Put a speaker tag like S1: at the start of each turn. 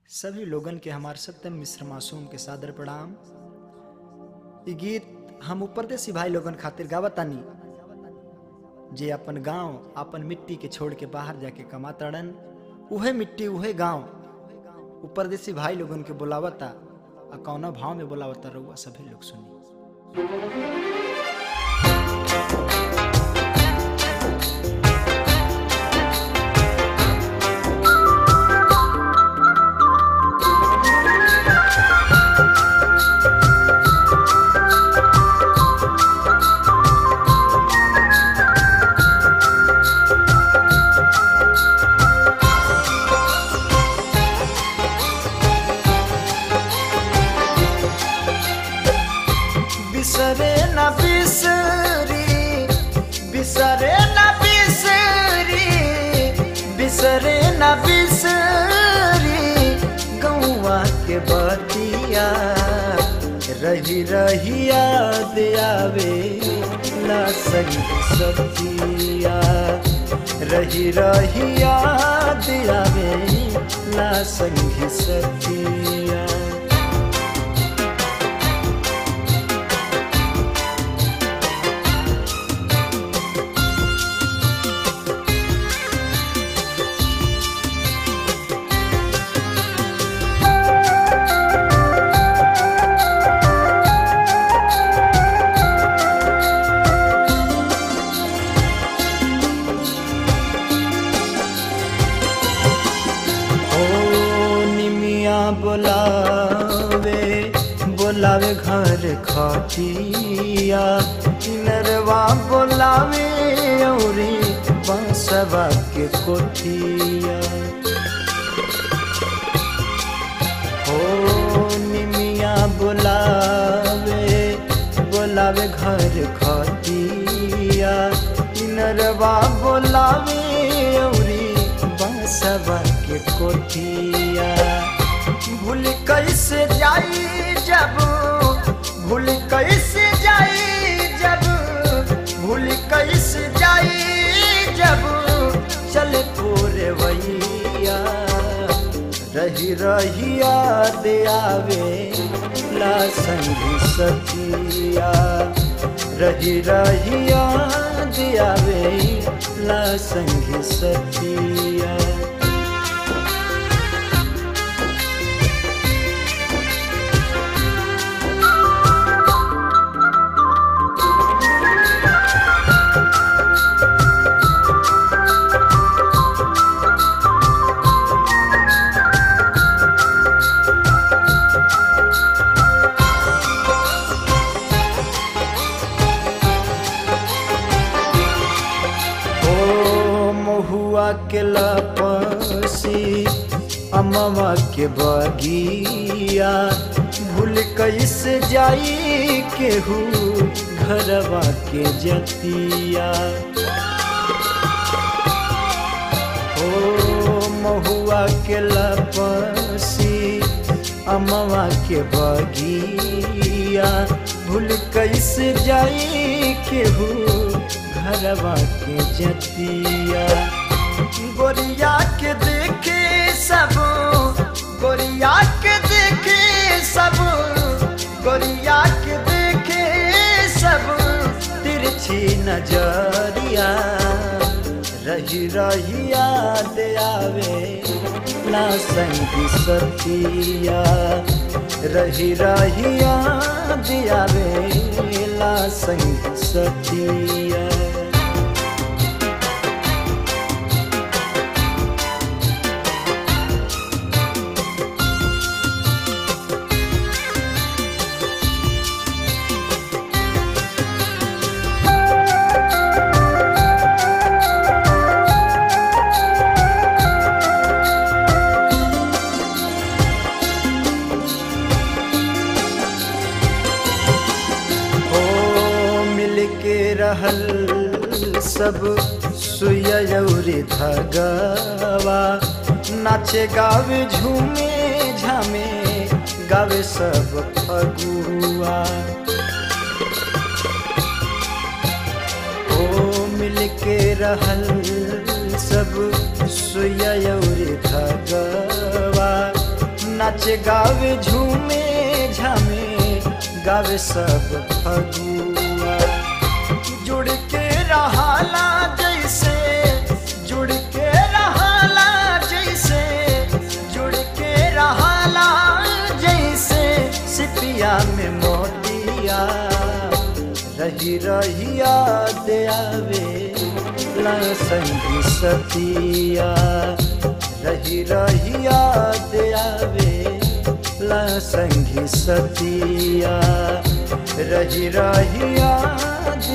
S1: सभी लोगन के हमार सत्यम मिश्र मासूम के सादर प्रणाम। ये गीत हम परदेसी भाई लोगन खातिर गावतानी जे अपन गांव अपन मिट्टी के छोड़ के बाहर जाके कमातड़न। उहे मिट्टी उहे गांव परदेसी भाई लोगन के बुलावता आ कौना भाव में बुलावता रहुआ सभी लोग सुनी।
S2: बिसरे न बिसरी बिसरे न बिसरी बिसरे न बिसरी गौवा के बतिया रही रही याद आवे ला संगी सतिया रही रही याद आवे ला संगी सतिया। बोलावे बोलावे घर खटिया नरवा बोलावे औरी बांसवा के कोठिया। ओ निमिया बोलावे बोलावे घर खटिया नरवा बोलावे औरी बांसवा के कोठिया। भूल कैसे जाई जब भूल कैसे जाई जब भूल कैसे जाई जब चले पूरे वैया रही रही याद आवे ला संगी सतिया रही रही याद आवे ला संगी सतिया। महुआ के लपसी अमवा के बगिया भूल कैसे जाई केहू घरवा के जतिया। ओ महुआ के लपसी अमवा के बगिया भूल कैसे जाई केहू घरवा के जतिया। गोरिया के देखे सब गोरिया के देखे सब गोरिया के देखे सब तिरछी नजरिया रही रही याद आवे ला संगी सतिया रही रही याद आवे ला संगी सतिया। रहल सब सुइया अउरी धगवा नाचे गावे झूमे झामे गावे सब फगुआ। ओ मिलके रहल सब सुइया अउरी धगवा नाचे गावे झूमे झामे गावे सब फगुआ। जुड़ के रहाला जैसे जुड़ के रहाला जैसे जुड़ के रहाला जैसे सिपिया में मोतिया रही रही याद आवे ला संगी सतिया रही रही याद आवे ला संगी सतिया रही रही याद